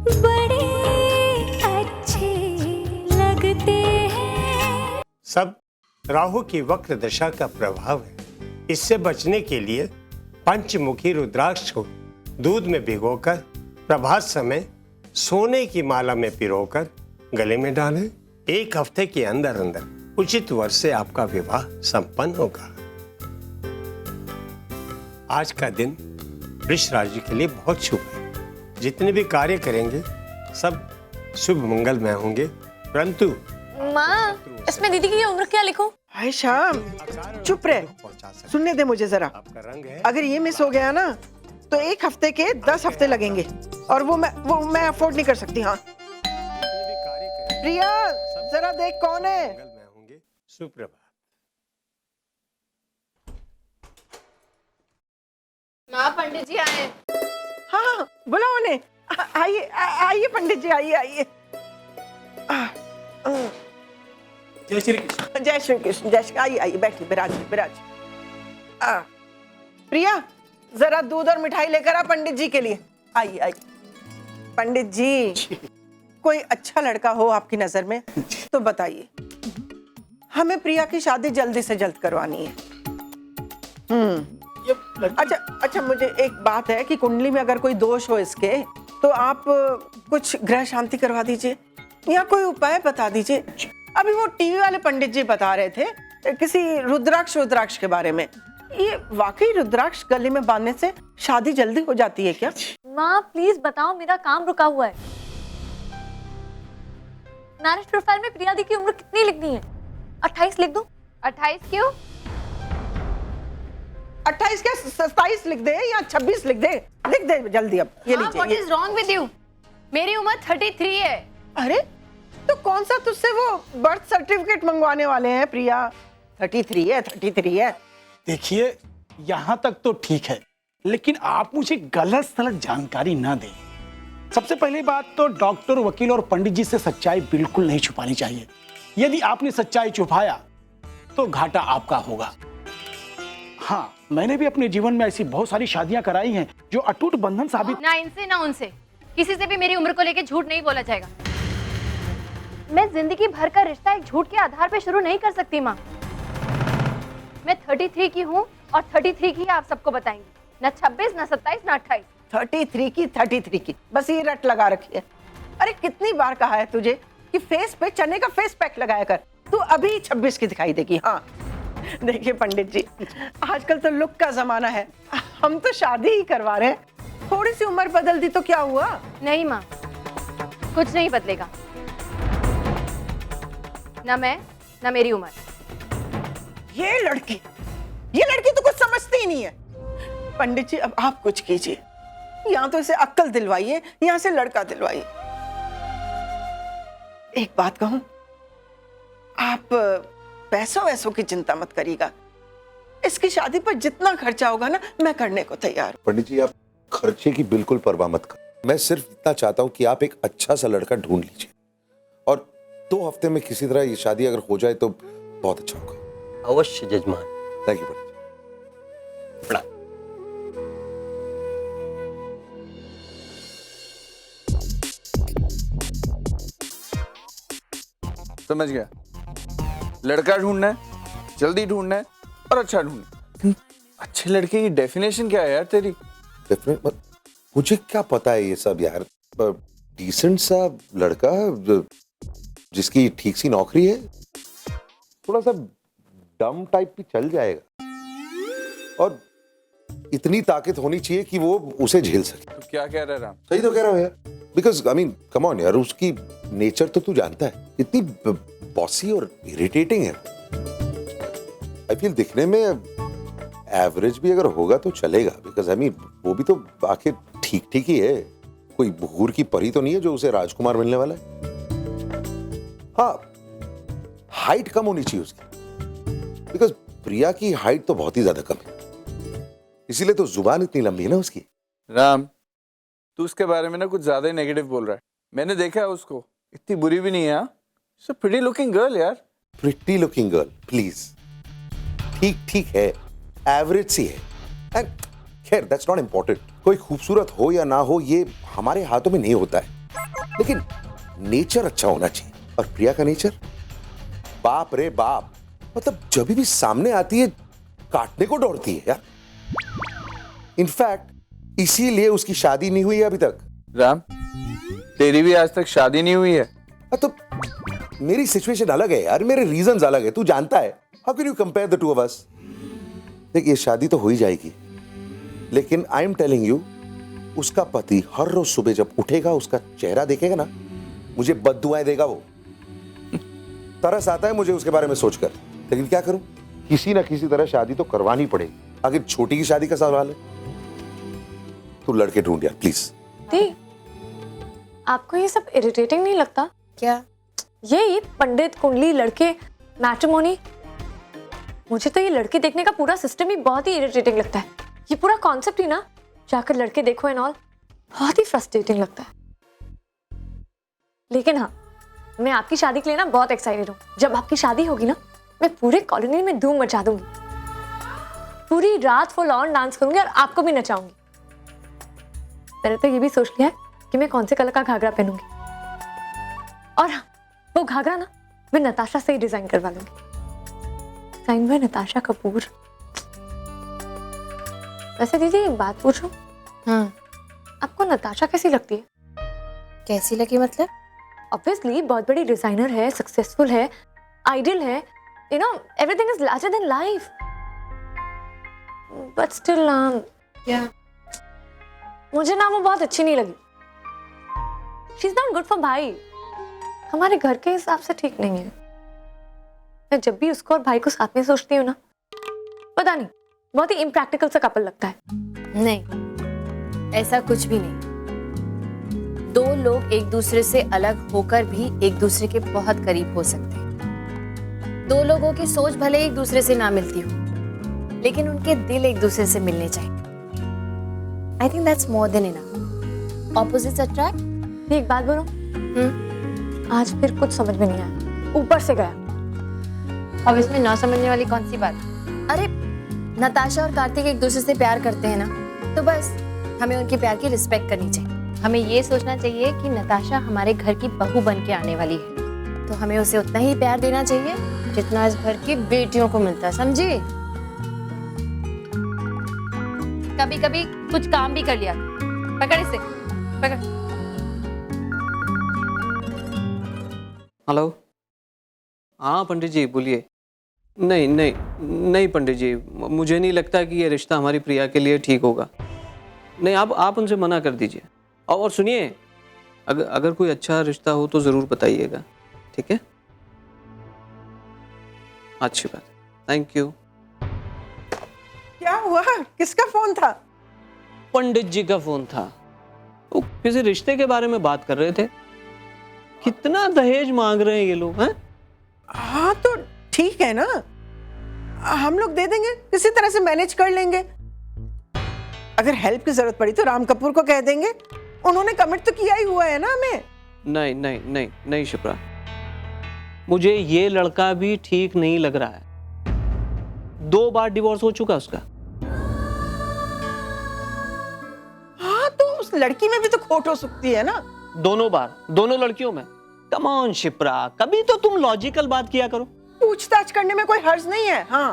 बड़े अच्छे लगते हैं। सब राहु की वक्र दशा का प्रभाव है। इससे बचने के लिए पंचमुखी रुद्राक्ष को दूध में भिगोकर प्रभात समय सोने की माला में पिरोकर गले में डालें। 1 हफ्ते के अंदर अंदर उचित वर से आपका विवाह संपन्न होगा। आज का दिन वृष राशि के लिए बहुत शुभ है। जितने भी कार्य करेंगे सब शुभ मंगलमय होंगे। परंतु माँ, इसमें दीदी की उम्र क्या लिखूं? हाय श्याम, चुप रहे, सुनने दे मुझे जरा। आपका रंग है। अगर ये मिस हो गया ना तो 1 हफ्ते के 10 हफ्ते लगेंगे और वो मैं अफोर्ड नहीं कर सकती। हाँ प्रिया, जरा देख कौन है। मंगलमय होंगे। सुप्रभात। माँ, पंडित जी आए। हाँ बुलाओ उन्हें। आइए आइए पंडित जी, आइए आइए। जय श्री कृष्ण। जय श्री कृष्ण, जय श्री। आइए आइए, बैठिए, बिराजिए बिराजिए। प्रिया, जरा दूध और मिठाई लेकर आ पंडित जी के लिए। आइए आइए। पंडित जी, कोई अच्छा लड़का हो आपकी नजर में तो बताइए। हमें प्रिया की शादी जल्दी से जल्द करवानी है। अच्छा, मुझे एक बात है कि कुंडली में अगर कोई दोष हो इसके तो आप कुछ ग्रह शांति करवा दीजिए या कोई उपाय बता दीजिए। अभी वो टीवी वाले पंडित जी बता रहे थे किसी रुद्राक्ष के बारे में। ये वाकई रुद्राक्ष गले में बांधने से शादी जल्दी हो जाती है क्या? माँ प्लीज बताओ, मेरा काम रुका हुआ है। मैरिज प्रोफाइल में प्रिया दी की उम्र कितनी लिखनी है? 28 लिख दूं? 28 क्यों? 28 क्या, 27 लिख दे या 26 लिख दे। लिख दे जल्दी अब। ये लीजिए। What is wrong with you? मेरी उम्र 33 है। अरे तो कौन सा तुझसे वो बर्थ सर्टिफिकेट मंगवाने वाले हैं प्रिया? 33 है। देखिए, यहाँ तक तो ठीक है, लेकिन आप मुझे गलत सलत जानकारी ना दें। सबसे पहली बात तो डॉक्टर, वकील और पंडित जी से सच्चाई बिल्कुल नहीं छुपानी चाहिए। यदि आपने सच्चाई छुपाया तो घाटा आपका होगा। हाँ, मैंने भी अपने जीवन में ऐसी बहुत सारी शादियां कराई हैं जो अटूट बंधन साबित। ना इनसे ना उनसे किसी से भी मेरी उम्र को लेकर झूठ नहीं बोला जाएगा। मैं जिंदगी भर का रिश्ता एक झूठ के आधार पर शुरू नहीं कर सकती माँ। मैं 33 की हूँ और 33 की आप सबको बताएंगी। न 26, न 27, न 28। 33 की बस ये रट लगा रखी है। अरे कितनी बार कहा है तुझे कि फेस पे चने का फेस पैक लगाया कर। तू अभी 26 की दिखाई देगी। हाँ देखिए पंडित जी, आजकल तो लुक का जमाना है। हम तो शादी ही करवा रहे हैं। थोड़ी सी उम्र बदल दी तो क्या हुआ? नहीं माँ, कुछ नहीं बदलेगा। न मैं, न मेरी उम्र। ये लड़की तो कुछ समझती ही नहीं है। पंडित जी, अब आप कुछ कीजिए। यहाँ तो इसे अक्ल दिलवाइए, यहाँ से लड़का दिलवाइए। एक बात कहूं, आप पैसों की चिंता मत करिएगा। इसकी शादी पर जितना खर्चा होगा ना, मैं करने को तैयार हूं। पंडित जी, आप खर्चे की बिल्कुल परवाह मत करो। मैं सिर्फ इतना चाहता हूं कि आप एक अच्छा सा लड़का ढूंढ लीजिए और 2 हफ्ते में किसी तरह ये शादी अगर हो जाए तो बहुत अच्छा होगा। अवश्य जजमान। थैंक यू पंडित जी। प्रणाम। समझ गया। लड़का ढूंढना है, जल्दी ढूंढना है और अच्छा ढूंढना है। अच्छे लड़के की डेफिनेशन क्या है यार तेरी? मुझे क्या पता है ये सब यार। डिसेंट सा लड़का जिसकी ठीक सी नौकरी है, थोड़ा सा डम टाइप भी चल जाएगा और इतनी ताकत होनी चाहिए कि वो उसे झेल सके। तो क्या कह रहा है राम? सही तो कह रहा हूँ यार। Because I mean come on यार, उसकी नेचर तो तू जानता है, इतनी बॉसी और इरिटेटिंग है। आई फील दिखने में एवरेज भी अगर होगा तो चलेगा। बिकॉज आई मीन वो भी तो आखिर ठीक ठीक ही है, कोई भूर की परी तो नहीं है जो उसे राजकुमार मिलने वाला है। हाँ, हाइट कम होनी चाहिए उसकी, बिकॉज प्रिया की हाइट तो बहुत ही ज्यादा कम है, इसीलिए तो जुबान इतनी लंबी है ना उसकी। राम, तू उसके बारे में ना कुछ ज्यादा ही नेगेटिव बोल रहा है। मैंने देखा है उसको, इतनी बुरी भी नहीं है। हाँ, प्रिटी लुकिंग गर्ल यार। प्रिटी लुकिंग गर्ल प्लीज, ठीक ठीक है, एवरेज सी है। एंड खैर दैट्स नॉट इंपॉर्टेंट। कोई खूबसूरत हो या ना हो ये हमारे हाथों में नहीं होता है। लेकिन नेचर अच्छा होना चाहिए। और प्रिया का नेचर, बाप रे बाप, मतलब जब भी सामने आती है काटने को दौड़ती है यार। इनफैक्ट इसीलिए उसकी शादी नहीं हुई है अभी तक। राम, तेरी भी आज तक शादी नहीं हुई है? तो मेरी सिचुएशन अलग है यार, मेरे रीजंस अलग है, तू जानता है। How can you compare the two of us? देख, ये शादी तो हो ही जाएगी, लेकिन आई एम टेलिंग यू, उसका पति हर रोज सुबह जब उठेगा, उसका चेहरा देखेगा ना, मुझे बद्दुआएं देगा वो। तरस आता है मुझे उसके बारे में सोचकर, लेकिन क्या करूं, किसी ना किसी तरह शादी तो करवानी पड़ेगी। आखिर छोटी की शादी का सवाल है। तू लड़के ढूंढ यार प्लीज। दी, आपको ये सब इरिटेटिंग नहीं लगता? क्या? ये पंडित, कुंडली, लड़के, मैट्रिमोनी, मुझे तो ये लड़के देखने का पूरा सिस्टम ही बहुत ही इरिटेटिंग लगता है। ये पूरा कॉन्सेप्ट ही ना, जाकर लड़के देखो एंड ऑल, बहुत ही फ्रस्ट्रेटिंग लगता है। लेकिन हाँ, मैं आपकी शादी के लिए ना बहुत एक्साइटेड हूँ। जब आपकी शादी होगी ना, मैं पूरे कॉलोनी में धूम मचा दूंगी, पूरी रात फुल ऑन डांस करूंगी और आपको भी नचाऊंगी। मैंने तो ये भी सोच लिया है कि मैं कौन से कलर का घाघरा पहनूंगी, और हाँ, वो घाघरा ना मैं नताशा से ही डिजाइन करवा लूंगी। Design by Natasha Kapoor. वैसे दीदी एक बात पूछूं? आपको नताशा कैसी लगती है? कैसी लगी मतलब? ऑब्वियसली बहुत बड़ी डिजाइनर है, सक्सेसफुल है, आइडियल है, you know everything is larger than life, but still क्या? मुझे ना वो बहुत अच्छी नहीं लगी। She is not good for भाई, हमारे घर के हिसाब से ठीक नहीं है। मैं जब भी उसको और भाई को साथ में सोचती हूँ ना, पता नहीं, बहुत ही इम्प्रैक्टिकल सा कपल लगता है। नहीं, ऐसा कुछ भी नहीं। दो लोग एक दूसरे से अलग होकर भी एक दूसरे के बहुत करीब हो सकते हैं। दो लोगों की सोच भले एक दूसरे से ना मिलती हो, लेकिन उनके दिल एक दूसरे से मिलने चाहिए। I think that's more than enough. Opposites attract. एक बात बोलो, आज फिर कुछ समझ में नहीं आया, ऊपर से गया। अब इसमें ना समझने वाली कौन सी बात? अरे, नताशा और कार्तिक एक दूसरे से प्यार करते हैं ना, तो बस हमें उनके प्यार की रिस्पेक्ट करनी चाहिए। हमें ये सोचना चाहिए कि नताशा हमारे घर की बहू बन के आने वाली है, तो हमें उसे उतना ही प्यार देना चाहिए जितना इस घर की बेटियों को मिलता है, समझी? कभी कभी कुछ काम भी कर लिया। पकड़ इसे, पकड़। हेलो, हाँ पंडित जी बोलिए। नहीं नहीं नहीं पंडित जी, मुझे नहीं लगता कि ये रिश्ता हमारी प्रिया के लिए ठीक होगा। नहीं, आप उनसे मना कर दीजिए। और सुनिए, अगर कोई अच्छा रिश्ता हो तो ज़रूर बताइएगा, ठीक है? अच्छी बात, थैंक यू। क्या हुआ? किसका फोन था? पंडित जी का फोन था। वो किसी रिश्ते के बारे में बात कर रहे थे। कितना दहेज मांग रहे हैं ये लोग, हैं? हाँ तो ठीक है ना, हम लोग दे देंगे, किसी तरह से मैनेज कर लेंगे। अगर हेल्प की जरूरत पड़ी तो राम कपूर को कह देंगे, उन्होंने कमिट तो किया ही हुआ है ना हमें। नहीं नहीं नहीं नहीं शिप्रा, मुझे ये लड़का भी ठीक नहीं लग रहा है। 2 बार डिवोर्स हो चुका उसका। हाँ तो उस लड़की में भी तो खोट हो सकती है ना। दोनों बार, दोनों लड़कियों में। कम ऑन शिप्रा, कभी तो तुम लॉजिकल बात किया करो। पूछताछ करने में कोई हर्ज नहीं है। हाँ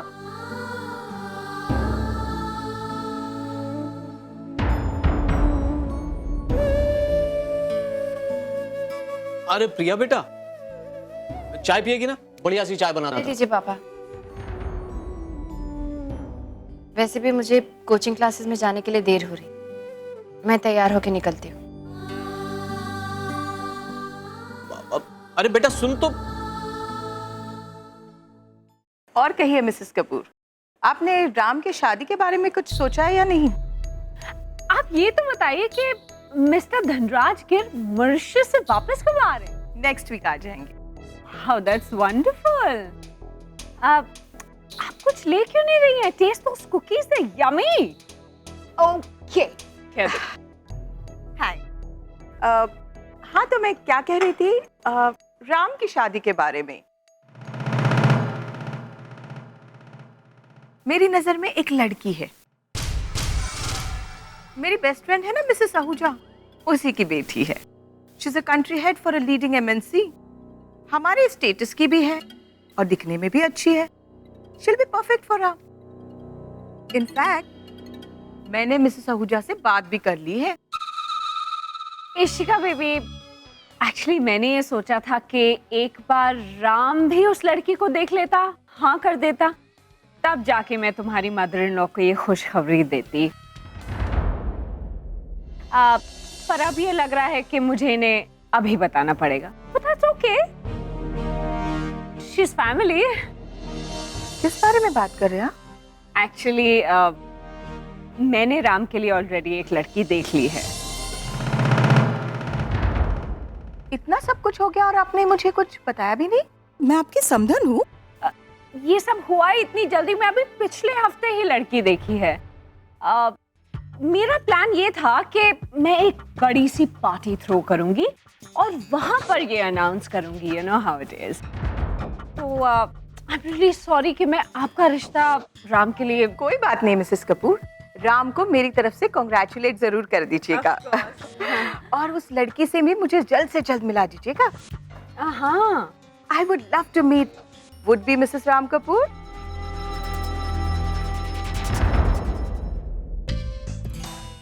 अरे प्रिया बेटा, चाय पिएगी ना? बढ़िया सी चाय बनाना। दे दीजिए पापा। वैसे भी मुझे कोचिंग क्लासेस में जाने के लिए देर हो रही, मैं तैयार होके निकलती हूँ। अरे बेटा सुन तो। और कहिए मिसेस कपूर, आपने राम की शादी के बारे में कुछ सोचा है या नहीं? आप ये तो बताइए कि मिस्टर धनराज गिर मॉरिशस से वापस कब आ रहे हैं? नेक्स्ट वीक आ जाएंगे। How that's wonderful. आप कुछ ले क्यों नहीं रही हैं? टेस्ट दोस कुकीज, दे यमी। ओके, हाय। हाँ तो मैं क्या कह रही थी, राम की शादी के बारे में। मेरी नजर में एक लड़की है, मेरी बेस्ट फ्रेंड है ना मिसेस आहूजा, उसी की बेटी है। She is a country head for a leading MNC, हमारे स्टेटस की भी है और दिखने में भी अच्छी है। She will be perfect for her. In fact मैंने मिसेस आहूजा से बात भी कर ली है। इशिका बेबी, एक्चुअली मैंने ये सोचा था कि एक बार राम भी उस लड़की को देख लेता, हाँ कर देता, तब जाके मैं तुम्हारी मदर इन लॉ को ये खुशखबरी देती। पर अब ये लग रहा है कि मुझे इन्हें अभी बताना पड़ेगा। But that's okay. She's family. किस बारे में बात कर रहे हैं? एक्चुअली मैंने राम के लिए ऑलरेडी एक लड़की देख ली है। इतना सब कुछ हो गया और आपने मुझे कुछ बताया भी नहीं? मैं आपकी समधन हूँ। ये सब हुआ ही इतनी जल्दी में, अभी पिछले हफ्ते ही लड़की देखी है। मेरा प्लान ये था कि मैं एक बड़ी सी पार्टी थ्रो करूंगी और वहां पर ये अनाउंस करूंगी, you know how it is. तो आई एम रियली सॉरी कि मैं आपका रिश्ता राम के लिए। कोई बात नहीं मिसेस कपूर, राम को मेरी तरफ से कॉन्ग्रेचुलेट जरूर कर दीजिएगा और उस लड़की से भी मुझे जल्द से जल्द मिला दीजिएगा। हाँ, I would love to meet would be Mrs Ram Kapoor.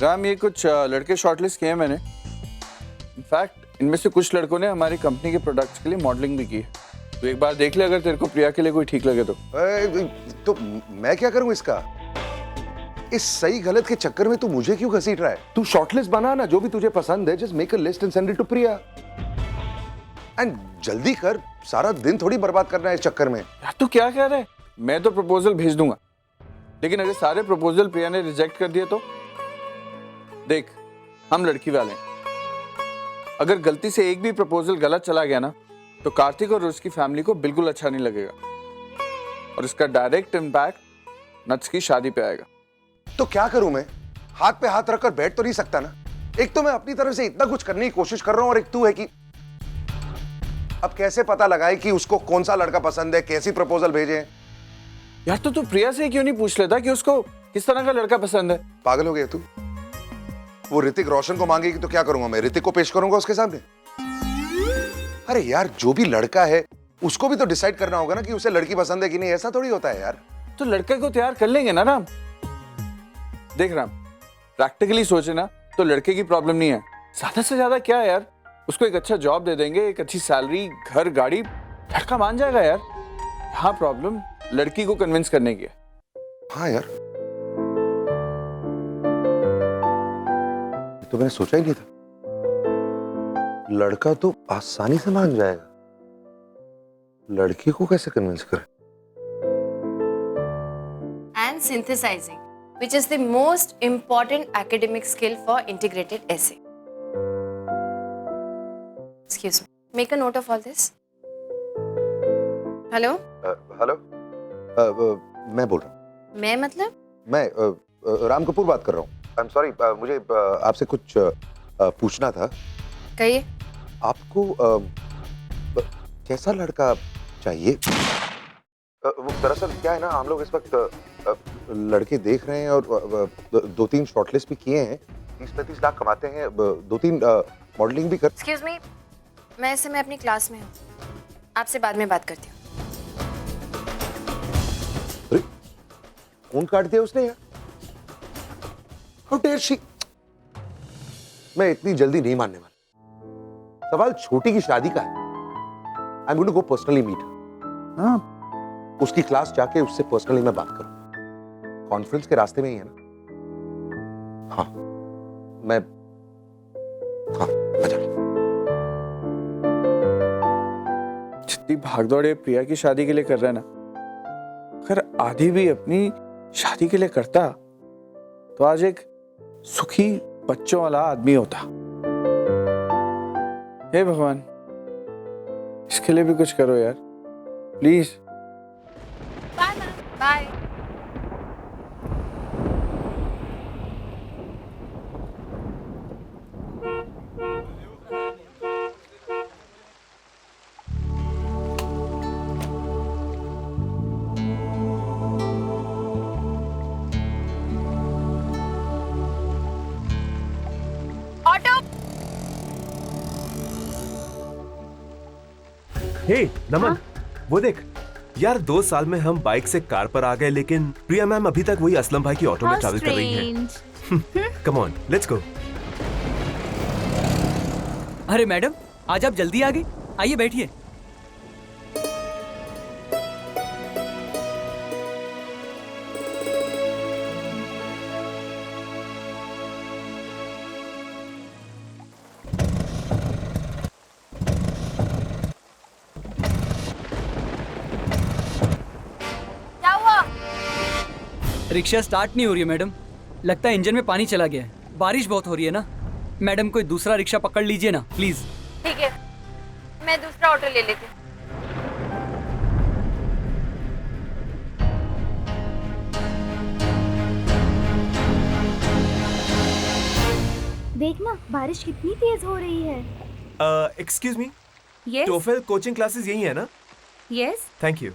Ram, ये कुछ लड़के शॉर्टलिस्ट किए हैं मैंने। इनफैक्ट इनमें से कुछ लड़कों ने हमारी कंपनी के प्रोडक्ट्स के लिए मॉडलिंग भी की है। तो एक बार देख ले, अगर तेरे को प्रिया के लिए कोई ठीक लगे तो। तो मैं क्या करूं इसका? इस सही गलत के चक्कर में तू मुझे क्यों घसीट रहा है? तू शॉर्टलिस्ट बना ना, जो भी तुझे पसंद है, just make a list and send it to Priya. And जल्दी कर, सारा दिन थोड़ी बर्बाद करना है इस चक्कर में। यार तू क्या कह रहा है? मैं तो प्रपोजल भेज दूंगा, लेकिन अगर सारे प्रपोजल प्रिया ने रिजेक्ट कर दिए तो? देख, हम लड़की वाले हैं, अगर गलती से एक भी प्रपोजल गलत चला गया ना, तो कार्तिक और उसकी फैमिली को बिल्कुल अच्छा नहीं लगेगा और इसका डायरेक्ट इम्पैक्ट नट्स की शादी पे आएगा। तो क्या करूं मैं? हाथ पे हाथ रखकर बैठ तो नहीं सकता ना। एक तो मैं अपनी तरफ से इतना कुछ करने की कोशिश कर रहा हूं और एक तू है कि अब कैसे पता लगाए कि उसको कौन सा लड़का पसंद है, कैसी प्रपोजल भेजे। यार तो तू प्रिया से क्यों नहीं पूछ लेता कि उसको किस तरह का लड़का पसंद है? पागल हो गया तू? वो ऋतिक रोशन को मांगेगी तो क्या करूंगा मैं? ऋतिक को पेश करूंगा उसके सामने? अरे यार, जो भी लड़का है उसको भी तो डिसाइड करना होगा ना कि उसे लड़की पसंद है कि नहीं। ऐसा थोड़ी होता है यार। तो लड़के को तैयार कर लेंगे ना राम। देख राम, प्रैक्टिकली सोचे ना तो लड़के की प्रॉब्लम नहीं है। ज्यादा से ज्यादा क्या है यार, उसको एक अच्छा जॉब दे देंगे, एक अच्छी सैलरी, घर, गाड़ी, लड़का मान जाएगा यार। हाँ, प्रॉब्लम लड़की को कन्विंस करने की है। हाँ यार, तो मैंने सोचा ही नहीं था। लड़का तो आसानी से मान जाएगा, लड़की को कैसे कन्विंस करें? And synthesizing, which is the most important academic skill for integrated essay. Excuse me. Make a note of all this. Hello? Hello, मैं बोल रहा हूँ। मैं मतलब? मैं राम कपूर बात कर रहा हूँ। आई एम सॉरी, मुझे आपसे कुछ पूछना था। कहिए। आपको कैसा लड़का चाहिए? वो दरअसल क्या है ना, हम लोग इस वक्त लड़के देख रहे हैं और 2-3 शॉर्टलिस्ट भी किए हैं। 30-35 लाख कमाते हैं, 2-3 मॉडलिंग भी कर। Excuse me, मैं इस समय अपनी क्लास में हूँ, आपसे बाद में बात करती हूँ। अरे, फोन काट दिया उसने यार। How dare she? मैं इतनी जल्दी नहीं मानने वाला। सवाल छोटी की शादी का है। I'm going to go personally meet her. हाँ, उसकी क्लास जाके उससे पर्सनली मैं बात करूँ। कॉन्फ्रेंस के रास्ते में ही है ना। हाँ, मैं जा रहा हूँ। जितनी भागदौड़ ये प्रिया की शादी के लिए कर रहा है ना, अगर आधी भी अपनी शादी के लिए करता तो आज एक सुखी बच्चों वाला आदमी होता। हे भगवान, इसके लिए भी कुछ करो यार, please. Bye ma'am, bye. Auto. Hey Naman, वो देख यार, 2 साल में हम बाइक से कार पर आ गए, लेकिन प्रिया मैम अभी तक वही असलम भाई की ऑटो में ट्रैवल कर रही हैं। Come on, let's go. अरे मैडम, आज आप जल्दी आ गई, आइए बैठिए। क्या हुआ? रिक्शा स्टार्ट नहीं हो रही है मैडम, लगता है इंजन में पानी चला गया है। बारिश बहुत हो रही है ना मैडम, कोई दूसरा रिक्शा पकड़ लीजिए ना प्लीज। ठीक है, मैं दूसरा ऑटो ले लेती हूँ। देखना बारिश कितनी तेज हो रही है। Excuse me, yes TOEFL coaching classes यही है ना? Yes. Thank you.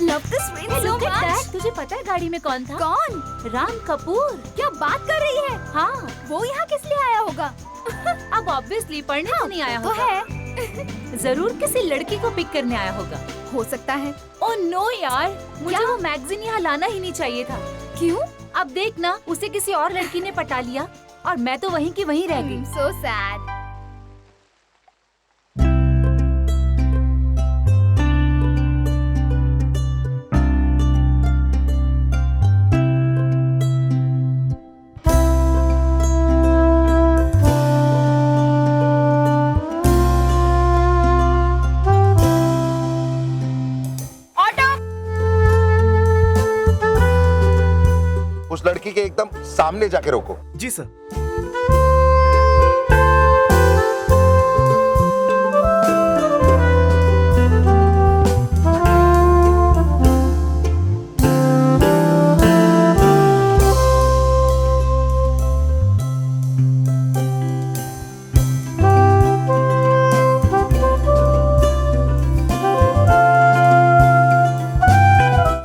Love this rain so much. तुझे पता है गाड़ी में कौन था? कौन? राम कपूर। क्या बात कर रही है? हाँ, वो यहाँ किस लिए आया होगा? अब ऑब्वियसली पढ़ने तो नहीं आया होगा। है जरूर किसी लड़की को पिक करने आया होगा। हो सकता है। ओह नो यार, मुझे वो मैगजीन यहाँ लाना ही नहीं चाहिए था। क्यों? अब देख ना, उसे किसी और लड़की ने पटा लिया और मैं तो वहीं की वहीं रह गई। So sad. उस लड़की के एकदम सामने जाके रोको। जी sir.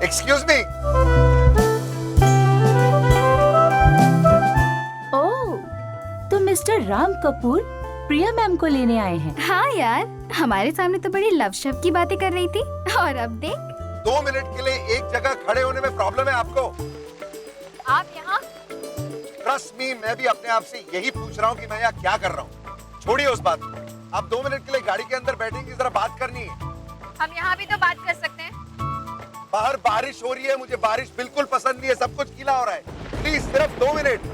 Excuse me. Mister Ram Kapoor Priya ma'am को लेने आए हैं। हाँ यार, हमारे सामने तो बड़ी लव शब्द की बातें कर रही थी और अब देख। 2 मिनट के लिए एक जगह खड़े होने में प्रॉब्लम है आपको? आप यहाँ? ट्रस्ट मी, मैं भी अपने आप से यही पूछ रहा हूँ कि मैं यहाँ क्या कर रहा हूँ। छोड़िए उस बात को। आप 2 मिनट के लिए गाड़ी के अंदर बैठेंगे, जरा बात करनी है। हम यहाँ भी तो बात कर सकते हैं। बाहर बारिश हो रही है, मुझे बारिश बिल्कुल पसंद नहीं है, सब कुछ गीला हो रहा है। प्लीज सिर्फ 2 मिनट।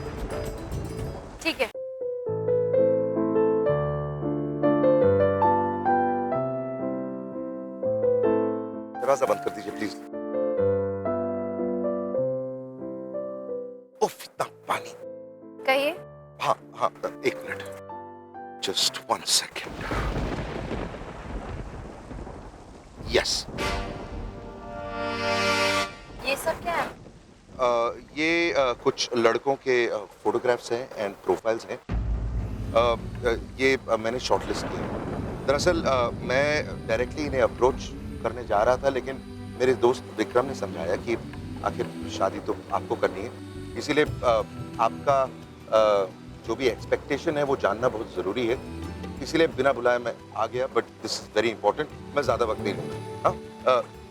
ठीक है। दरवाजा बंद कर दीजिए प्लीज। उफ, इतना पानी। कहिए। हाँ हाँ, 1 मिनट, जस्ट 1 सेकेंड। यस। ये सब क्या है? ये कुछ लड़कों के फोटोग्राफ्स हैं एंड प्रोफाइल्स हैं। ये मैंने शॉर्टलिस्ट किया। दरअसल मैं डायरेक्टली इन्हें अप्रोच करने जा रहा था, लेकिन मेरे दोस्त विक्रम ने समझाया कि आखिर शादी तो आपको करनी है, इसीलिए आपका जो भी एक्सपेक्टेशन है वो जानना बहुत ज़रूरी है, इसीलिए बिना बुलाए मैं आ गया। But this is very important, मैं ज़्यादा वक्त नहीं लूँगा। हाँ,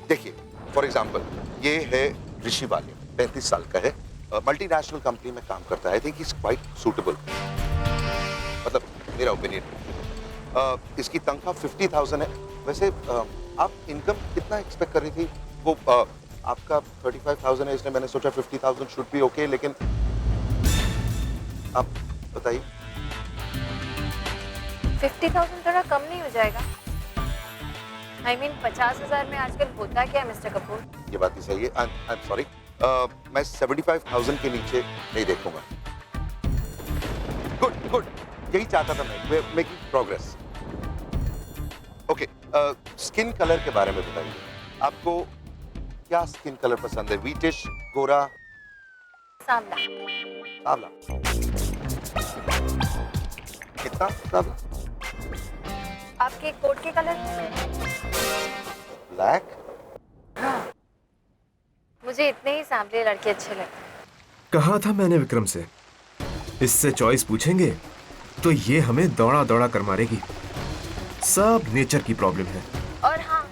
देखिए फॉर एग्जाम्पल, ये है ऋषि वाले, 35 साल का है, मल्टीनेशनल कंपनी में काम करता है। I think is quite suitable, मतलब मेरा ओपिनियन। इसकी तनख्वाह 50,000 है। वैसे आप इनकम कितना एक्सपेक्ट कर रही थी? वो आपका 35,000 है, इसलिए मैंने सोचा 50,000 शुड बी ओके, लेकिन आप बताइए। 50,000 थोड़ा कम नहीं हो जाएगा? I mean 50,000 में आजकल होता क्या है मिस्टर कपूर? ये बात ही सही है। आई एम सॉरी, मैं 75,000 के नीचे नहीं देखूंगा। गुड गुड, यही चाहता था मैं, making progress. Okay, skin colour के बारे में बताइए, आपको क्या स्किन कलर पसंद है? व्हीटिश, गोरा, सांवला? सांवला। कितना सांवला? आपके कोट के कलर? ब्लैक। हाँ, मुझे इतने ही सांवले लड़के अच्छे लगते हैं। कहा था मैंने विक्रम से, इससे चॉइस पूछेंगे तो ये हमें दौड़ा दौड़ा कर मारेगी। सब नेचर की प्रॉब्लम है। और हाँ,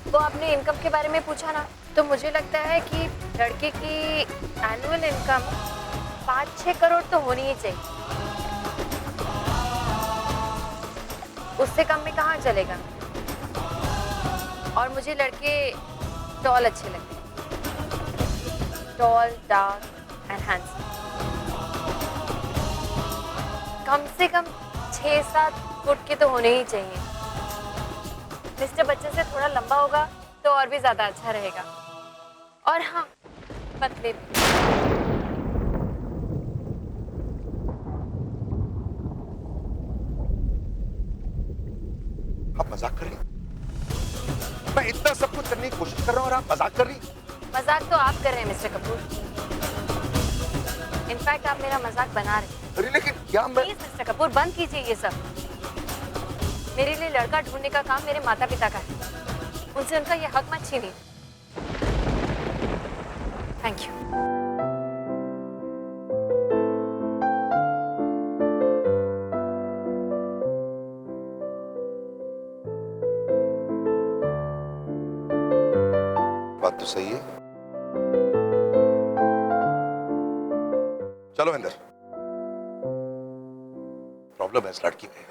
वो आपने इनकम के बारे में पूछा ना, तो मुझे लगता है कि लड़के की एनुअल इनकम 5-6 करोड़ तो होनी ही चाहिए। उससे कम में कहाँ चलेगा। और मुझे लड़के टॉल अच्छे लगते हैं, टॉल, डार्क एंड हैंडसम। कम से कम 6-7 फुट के तो होने ही चाहिए। मिस्टर बच्चन से थोड़ा लंबा होगा तो और भी ज्यादा अच्छा रहेगा। और हाँ, पतले भी। आप मजाक कर रही हैं? मैं इतना सब कुछ करने की कोशिश कर रहा हूँ और आप मजाक कर रही हैं? मजाक तो आप कर रहे हैं मिस्टर कपूर। इनफैक्ट आप मेरा मजाक बना रहे हैं। अरे लेकिन क्या मैं... प्लीज मिस्टर कपूर, बंद कीजिए ये सब। मेरे लिए लड़का ढूंढने का काम मेरे माता पिता का है। उनसे उनका ये हक मत छीनिए। Thank you. बात तो सही है। चलो अंदर। प्रॉब्लम है इस लड़की में।